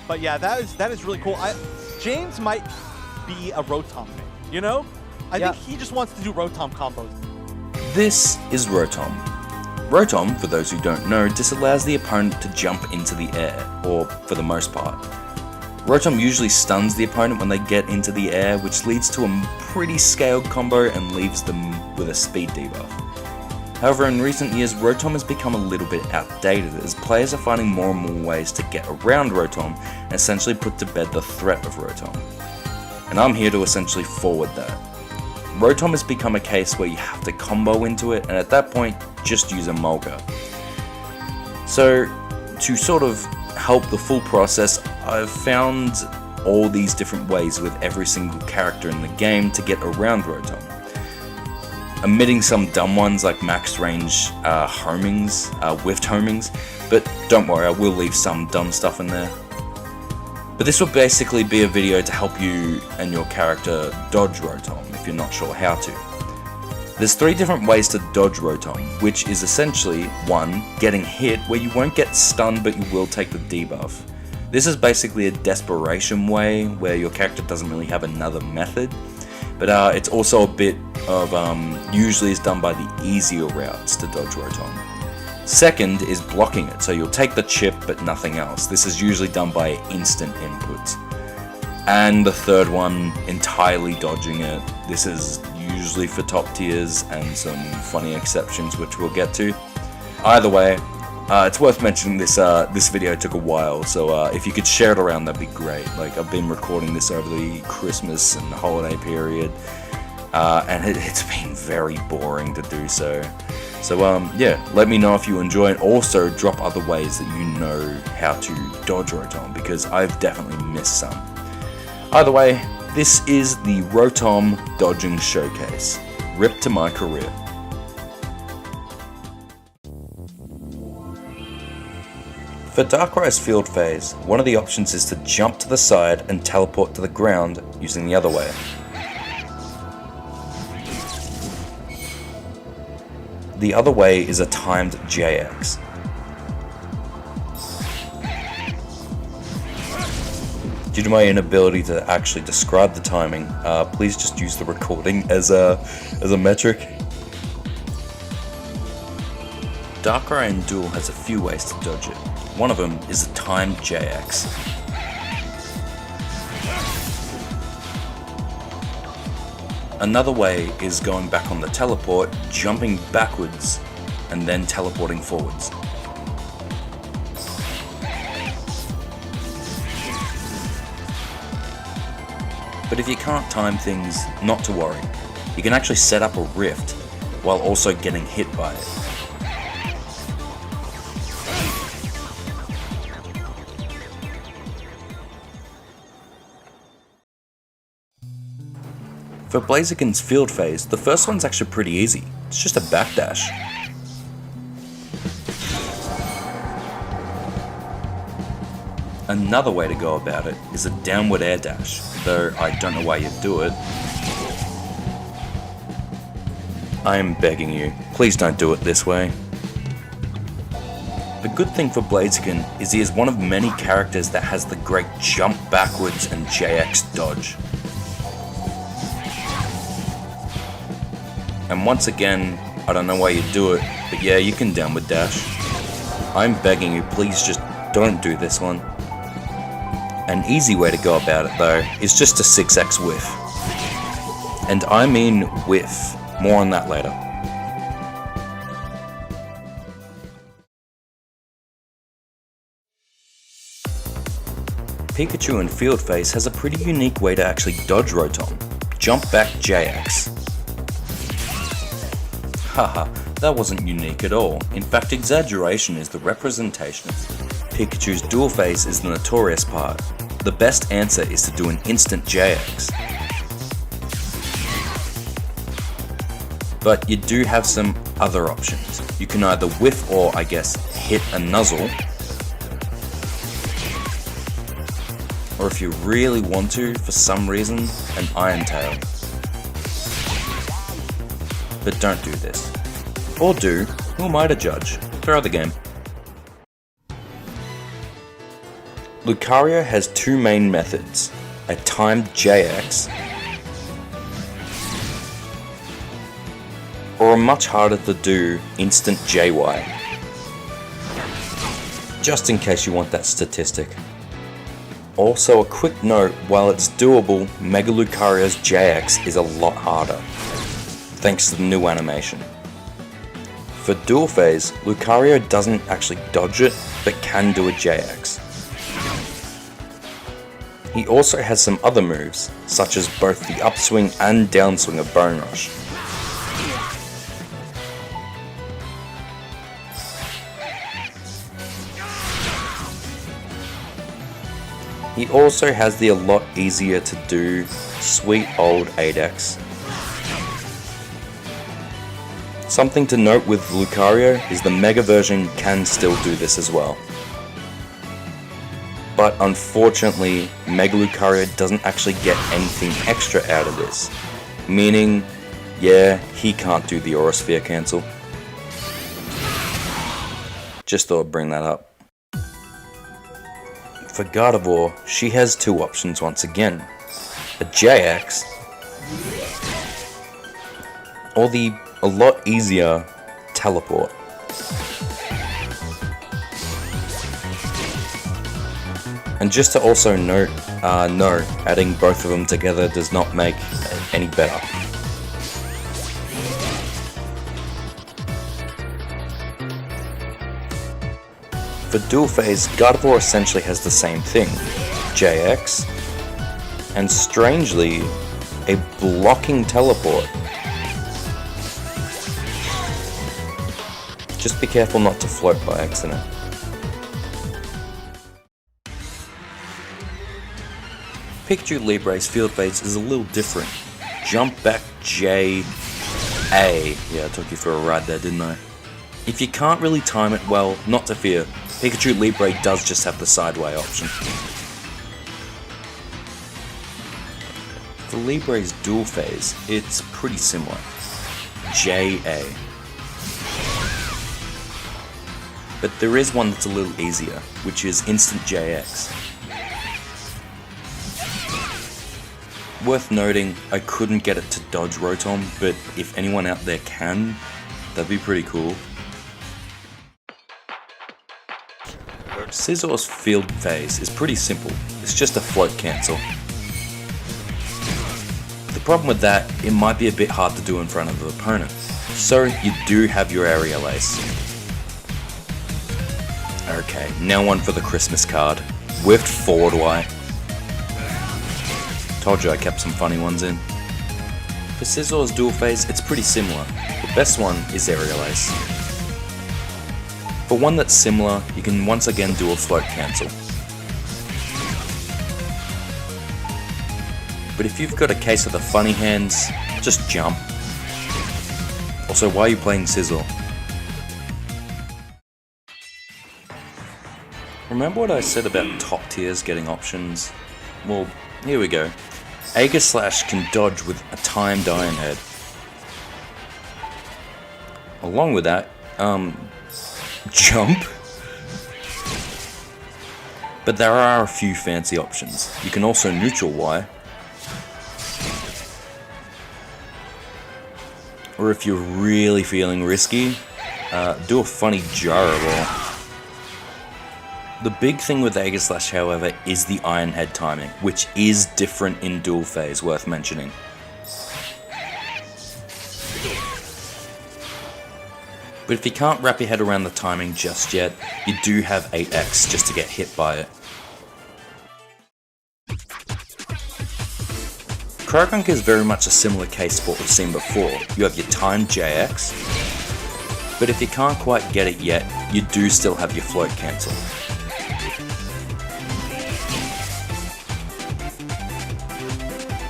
But yeah, that is really cool. James might be a Rotom fan, you know? I think he just wants to do Rotom combos. This is Rotom. Rotom, for those who don't know, disallows the opponent to jump into the air, or for the most part. Rotom usually stuns the opponent when they get into the air, which leads to a pretty scaled combo and leaves them with a speed debuff. However, in recent years, Rotom has become a little bit outdated as players are finding more and more ways to get around Rotom and essentially put to bed the threat of Rotom. And I'm here to essentially forward that. Rotom has become a case where you have to combo into it, and at that point, just use a Mulga. So, to sort of help the full process, I've found all these different ways with every single character in the game to get around Rotom. Omitting some dumb ones like max range homings, whiffed homings, but don't worry, I will leave some dumb stuff in there. But this will basically be a video to help you and your character dodge Rotom if you're not sure how to. There's 3 different ways to dodge Rotom, which is essentially 1. Getting hit, where you won't get stunned but you will take the debuff. This is basically a desperation way where your character doesn't really have another method, but it's also a bit of, usually is done by the easier routes to dodge Rotom. Second is blocking it, so you'll take the chip but nothing else. This is usually done by instant inputs. And the third one, entirely dodging it. This is usually for top tiers and some funny exceptions which we'll get to. Either way, it's worth mentioning this video took a while, so if you could share it around, that'd be great. Like, I've been recording this over the Christmas and holiday period, and it's been very boring to do so. So yeah, let me know if you enjoy it. Also, drop other ways that you know how to dodge Rotom, because I've definitely missed some. Either way, this is the Rotom dodging showcase. Rip to my career. For Darkrai's field phase, one of the options is to jump to the side and teleport to the ground using the other way. The other way is a timed JX. Due to my inability to actually describe the timing, please just use the recording as a metric. Darkrai in Duel has a few ways to dodge it. One of them is a timed JX. Another way is going back on the teleport, jumping backwards, and then teleporting forwards. But if you can't time things, not to worry. You can actually set up a rift while also getting hit by it. For Blaziken's field phase, the first one's actually pretty easy. It's just a backdash. Another way to go about it is a downward air dash, though I don't know why you'd do it. I am begging you, please don't do it this way. The good thing for Blaziken is he is one of many characters that has the great jump backwards and JX dodge. And once again, I don't know why you do it, but yeah, you can downward dash. I'm begging you, please just don't do this one. An easy way to go about it though, is just a 6x whiff. And I mean whiff. More on that later. Pikachu in field phase has a pretty unique way to actually dodge Rotom. Jump back JX. Haha, that wasn't unique at all. In fact, exaggeration is the representation. Pikachu's dual phase is the notorious part. The best answer is to do an instant JX. But you do have some other options. You can either whiff or, I guess, hit a nuzzle. Or if you really want to, for some reason, an Iron Tail. But don't do this. Or do, who am I to judge? Throw the game. Lucario has two main methods, a timed JX or a much harder to do instant JY, just in case you want that statistic. Also a quick note, while it's doable, Mega Lucario's JX is a lot harder, thanks to the new animation. For dual phase, Lucario doesn't actually dodge it, but can do a JX. He also has some other moves, such as both the upswing and downswing of Bone Rush. He also has the a lot easier to do sweet old 8X. Something to note with Lucario is the Mega version can still do this as well. But unfortunately, Mega Lucario doesn't actually get anything extra out of this. Meaning, yeah, he can't do the Aura Sphere cancel. Just thought I'd bring that up. For Gardevoir, she has two options once again. A JX, or the a lot easier Teleport. And just to also note, no, adding both of them together does not make any better. For dual phase, Gardevoir essentially has the same thing, JX, and strangely, a blocking Teleport. Just be careful not to float by accident. Pikachu Libre's field phase is a little different. Jump back J A. Yeah, I took you for a ride there, didn't I? If you can't really time it well, not to fear, Pikachu Libre does just have the sideway option. For Libre's dual phase, it's pretty similar. JA. But there is one that's a little easier, which is Instant JX. Worth noting, I couldn't get it to dodge Rotom, but if anyone out there can, that'd be pretty cool. Scissor's field phase is pretty simple, it's just a float cancel. The problem with that, it might be a bit hard to do in front of the opponent, so you do have your Aerial Ace. Okay, now one for the Christmas card. Whiffed forward Y. Told you I kept some funny ones in. For Scissor's dual phase, it's pretty similar. The best one is Aerial Ace. For one that's similar, you can once again do a float cancel. But if you've got a case of the funny hands, just jump. Also, why are you playing Scissor? Remember what I said about top tiers getting options? Well, here we go. Aegislash can dodge with a timed Iron Head. Along with that, jump. But there are a few fancy options. You can also neutral Y. Or if you're really feeling risky, do a funny Gyroball. The big thing with Aegislash, however, is the Iron Head timing, which is different in dual phase, worth mentioning. But if you can't wrap your head around the timing just yet, you do have 8X just to get hit by it. Croagunk is very much a similar case to what we've seen before. You have your timed JX, but if you can't quite get it yet, you do still have your float cancel.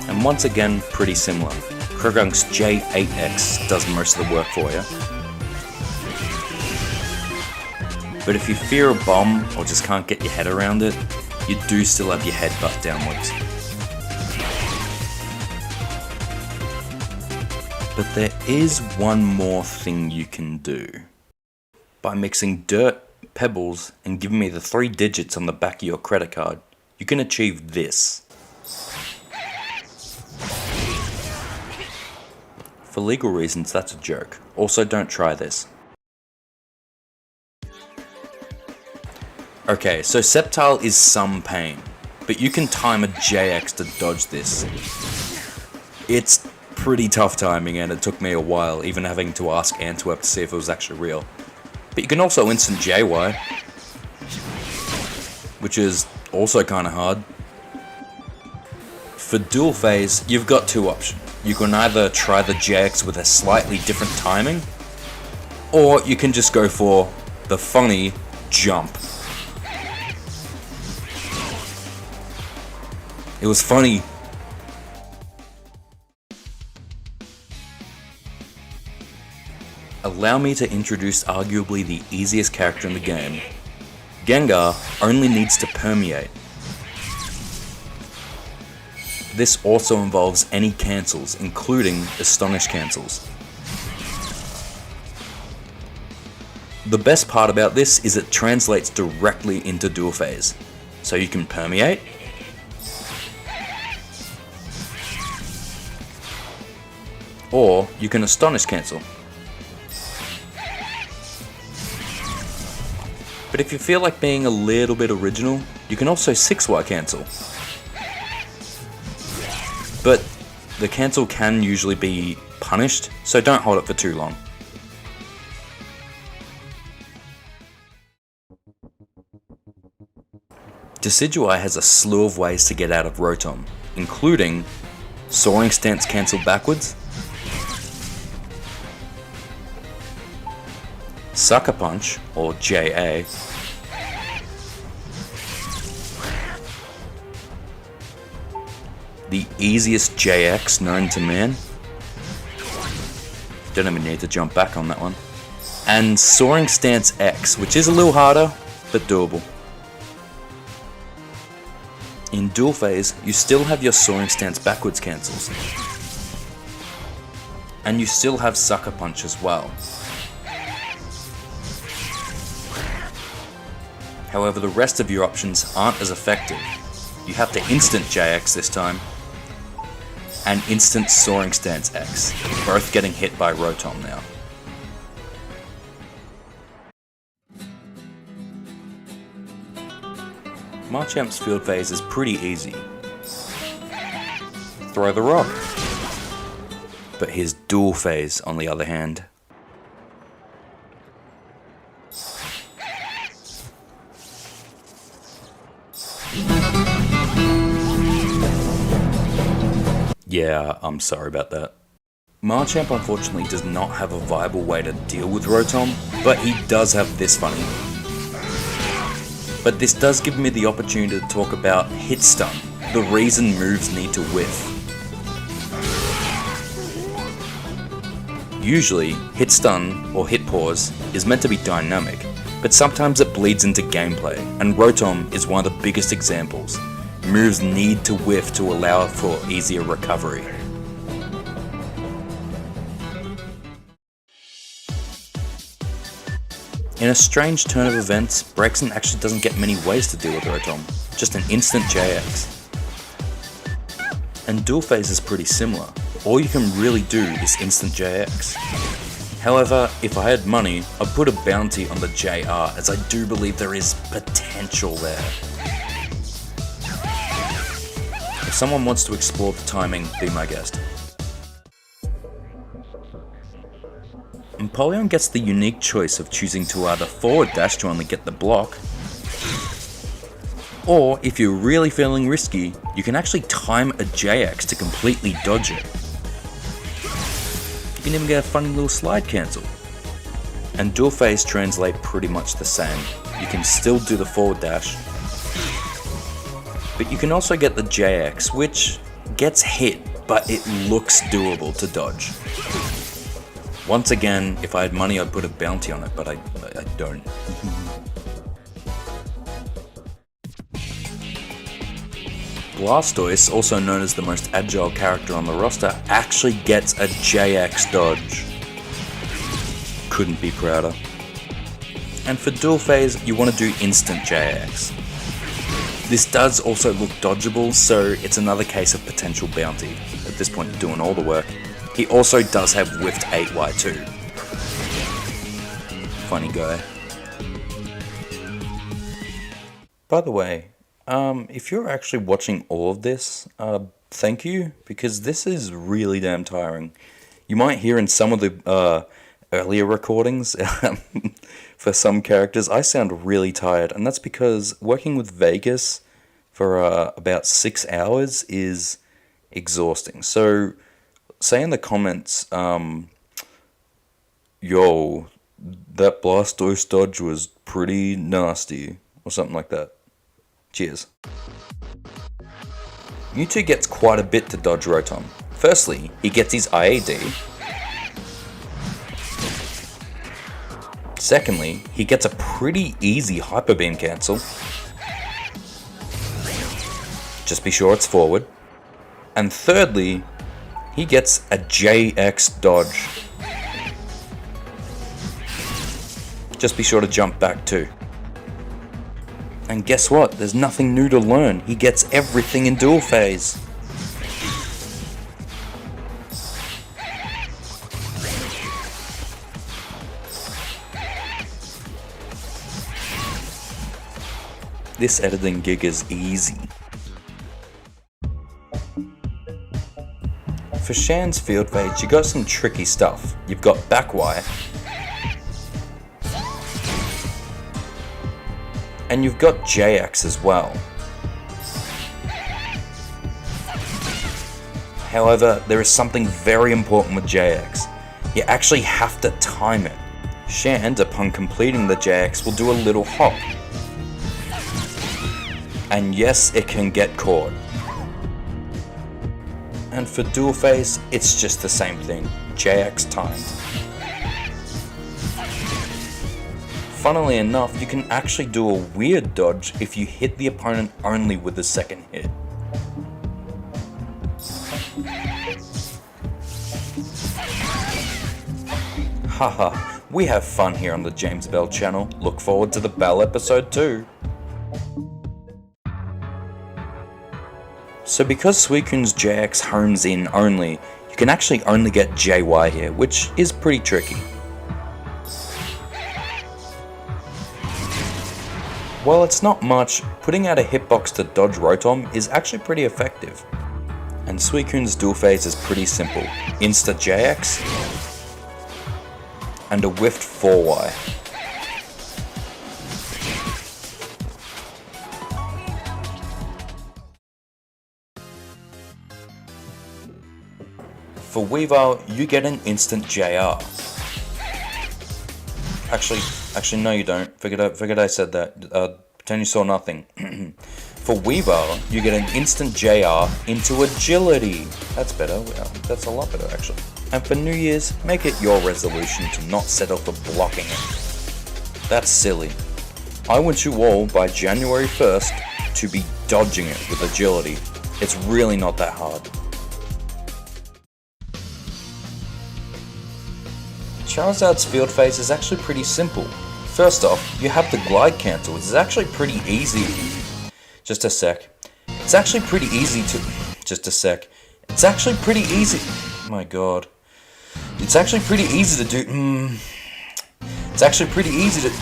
And once again, pretty similar. Croagunk's J8X does most of the work for you. But if you fear a bomb or just can't get your head around it, you do still have your headbutt downwards. But there is one more thing you can do. By mixing Dirt, pebbles and give me the 3 digits on the back of your credit card, you can achieve this. For legal reasons, that's a joke. Also, don't try this. Okay, so Sceptile is some pain, but you can time a JX to dodge this. It's pretty tough timing, and it took me a while, even having to ask Antwerp to see if it was actually real. But you can also instant JY, which is also kinda hard. For dual phase, you've got 2 options. You can either try the JX with a slightly different timing, or you can just go for the funny jump. It was funny. Allow me to introduce arguably the easiest character in the game. Gengar only needs to permeate. This also involves any cancels, including Astonish cancels. The best part about this is it translates directly into dual phase. So you can permeate, or you can Astonish cancel. But if you feel like being a little bit original, you can also 6Y cancel. But the cancel can usually be punished, so don't hold it for too long. Decidueye has a slew of ways to get out of Rotom, including Soaring Stance cancel backwards, Sucker Punch, or JA, the easiest JX known to man, don't even need to jump back on that one, and Soaring Stance X, which is a little harder, but doable. In dual phase, you still have your Soaring Stance backwards cancels, and you still have Sucker Punch as well. However, the rest of your options aren't as effective. You have to instant JX this time, and instant Soaring Stance X, both getting hit by Rotom now. Marchamp's field phase is pretty easy. Throw the rock. But his dual phase, on the other hand, yeah, I'm sorry about that. Marchamp unfortunately does not have a viable way to deal with Rotom, but he does have this funny. But this does give me the opportunity to talk about Hit Stun, the reason moves need to whiff. Usually, Hit Stun or Hit Pause is meant to be dynamic, but sometimes it bleeds into gameplay, and Rotom is one of the biggest examples. Moves need to whiff to allow for easier recovery. In a strange turn of events, Braixen actually doesn't get many ways to deal with Rotom, just an instant JX. And dual phase is pretty similar. All you can really do is instant JX. However, if I had money, I'd put a bounty on the JR, as I do believe there is potential there. If someone wants to explore the timing, be my guest. Empoleon gets the unique choice of choosing to either forward dash to only get the block, or if you're really feeling risky, you can actually time a JX to completely dodge it. You can even get a funny little slide cancel. And dual phase translate pretty much the same. You can still do the forward dash, but you can also get the JX, which gets hit, but it looks doable to dodge. Once again, if I had money, I'd put a bounty on it, but I don't. Blastoise, also known as the most agile character on the roster, actually gets a JX dodge. Couldn't be prouder. And for dual phase, you want to do instant JX. This does also look dodgeable, so it's another case of potential bounty. At this point, doing all the work. He also does have whiffed 8Y too. Funny guy. By the way, if you're actually watching all of this, thank you, because this is really damn tiring. You might hear in some of the earlier recordings, for some characters, I sound really tired, and that's because working with Vegas for about 6 hours is exhausting. So, say in the comments, yo, that Blastoise dodge was pretty nasty, or something like that. Cheers. Mewtwo gets quite a bit to dodge Rotom. Firstly, he gets his IAD. Secondly, he gets a pretty easy Hyper Beam cancel. Just be sure it's forward. And thirdly, he gets a JX dodge. Just be sure to jump back too. And guess what? There's nothing new to learn. He gets everything in dual phase. This editing gig is easy. For Shan's field phase, you got some tricky stuff. You've got back wire, and you've got JX as well. However, there is something very important with JX. You actually have to time it. Shan, upon completing the JX, will do a little hop. And yes, it can get caught. And for dual phase, it's just the same thing. JX timed. Funnily enough, you can actually do a weird dodge if you hit the opponent only with the second hit. Haha, we have fun here on the Jamesibell channel. Look forward to the Bell episode too. So because Suicune's JX hones in only, you can actually only get JY here, which is pretty tricky. While it's not much, putting out a hitbox to dodge Rotom is actually pretty effective. And Suicune's dual phase is pretty simple. Insta JX and a whiffed 4Y. For Weavile, you get an instant JR. Actually, no, you don't. Figured I said that. Pretend you saw nothing. For Weavile, you get an instant JR into Agility. That's better. Well, that's a lot better, actually. And for New Year's, make it your resolution to not settle for blocking it. That's silly. I want you all, by January 1st, to be dodging it with Agility. It's really not that hard. Charizard's field phase is actually pretty simple. First off, you have the glide cancel, which is actually pretty easy. Just a sec. It's actually pretty easy to... Just a sec. It's actually pretty easy... Oh my god. It's actually pretty easy to do... It's actually pretty easy to...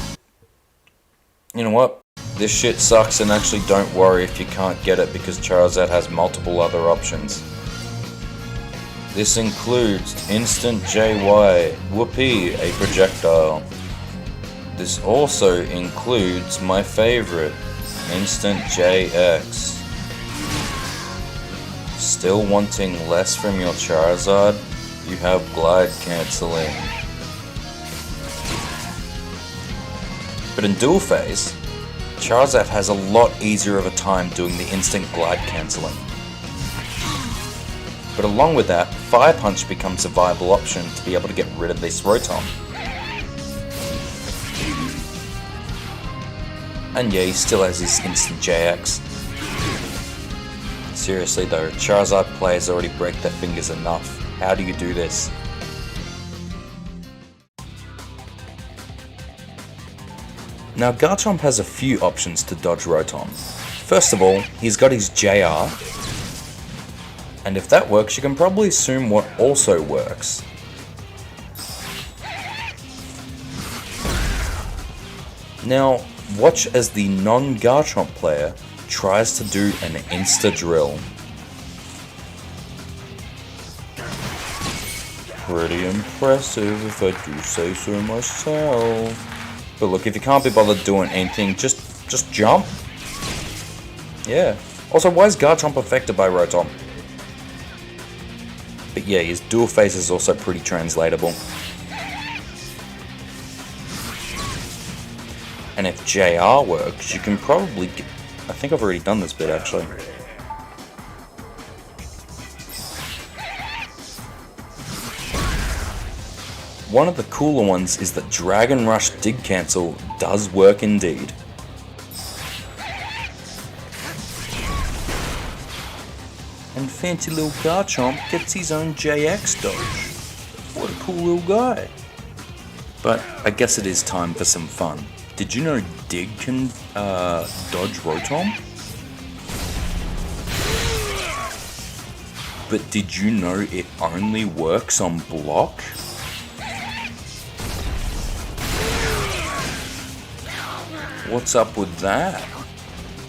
You know what? This shit sucks, and actually don't worry if you can't get it because Charizard has multiple other options. This includes Instant JY, Whoopee, a projectile. This also includes my favorite, Instant JX. Still wanting less from your Charizard? You have glide cancelling. But in dual phase, Charizard has a lot easier of a time doing the instant glide cancelling. But along with that, Fire Punch becomes a viable option to be able to get rid of this Rotom. And yeah, he still has his instant JX. Seriously though, Charizard players already break their fingers enough. How do you do this? Now Garchomp has a few options to dodge Rotom. First of all, he's got his JR, and if that works, you can probably assume what also works. Now, watch as the non-Garchomp player tries to do an insta-drill. Pretty impressive if I do say so myself. But look, if you can't be bothered doing anything, just jump. Yeah. Also, why is Garchomp affected by Rotom? But yeah, his dual phase is also pretty translatable. And if JR works, you can probably get... I think I've already done this bit actually. One of the cooler ones is that Dragon Rush Dig Cancel does work indeed. And fancy little Garchomp gets his own JX dodge. What a cool little guy. But I guess it is time for some fun. Did you know Dig can dodge Rotom? But did you know it only works on block? What's up with that?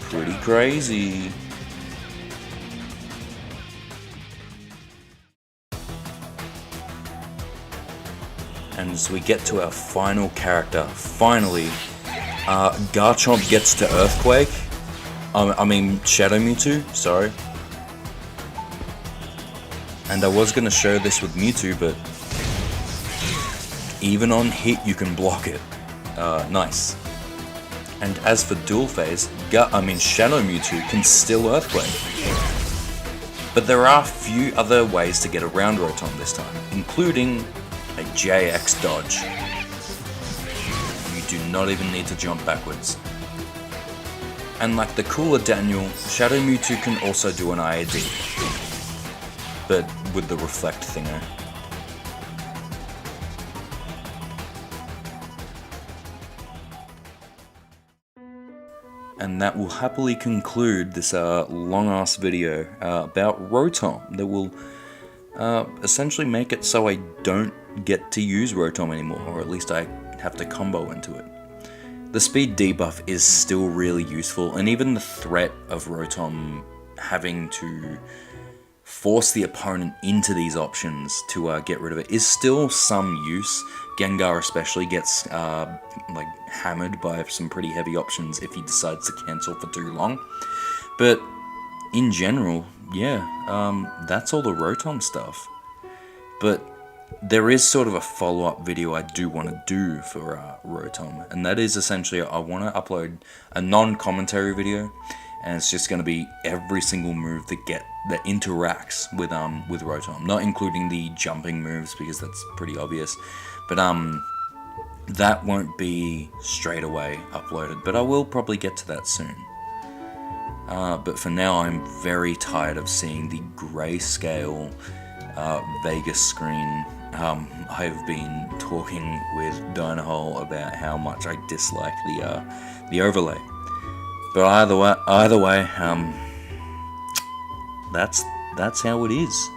Pretty crazy. And as we get to our final character, finally, Garchomp gets to Earthquake. I mean Shadow Mewtwo, sorry. And I was going to show this with Mewtwo, but even on hit you can block it. Nice. And as for dual phase, Shadow Mewtwo can still Earthquake. But there are a few other ways to get around Rotom this time, including a JX dodge. You do not even need to jump backwards. And like the cooler Daniel, Shadow Mewtwo can also do an IAD, but with the reflect thinger. And that will happily conclude this long-ass video about Rotom that will essentially make it so I don't get to use Rotom anymore, or at least I have to combo into it. The speed debuff is still really useful, and even the threat of Rotom having to force the opponent into these options to get rid of it is still some use. Gengar especially gets like hammered by some pretty heavy options if he decides to cancel for too long. But in general, yeah, that's all the Rotom stuff. But there is sort of a follow-up video I do want to do for Rotom, and that is essentially I want to upload a non-commentary video, and it's just going to be every single move that interacts with Rotom, not including the jumping moves because that's pretty obvious. But that won't be straight away uploaded, but I will probably get to that soon. But for now, I'm very tired of seeing the grayscale Vegas screen. I've been talking with Dynahole about how much I dislike the overlay. But either way, that's how it is.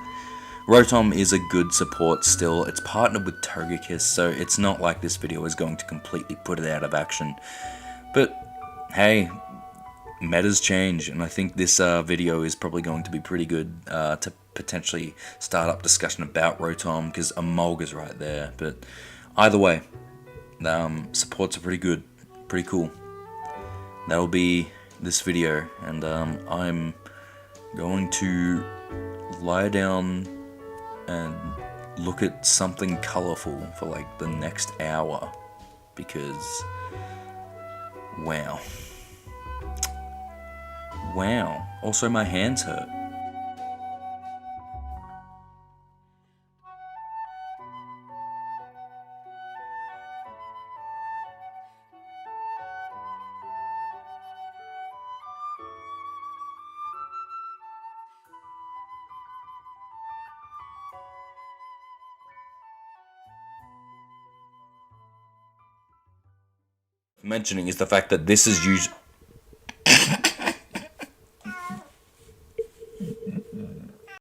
Rotom is a good support still. It's partnered with Togekiss, so it's not like this video is going to completely put it out of action. But hey, metas change, and I think this video is probably going to be pretty good to potentially start up discussion about Rotom, because Amolga's right there. But either way, supports are pretty good, pretty cool. That'll be this video, and I'm going to lie down and look at something colorful for like the next hour, because wow. Also my hands hurt. mentioning is the fact that this is usually...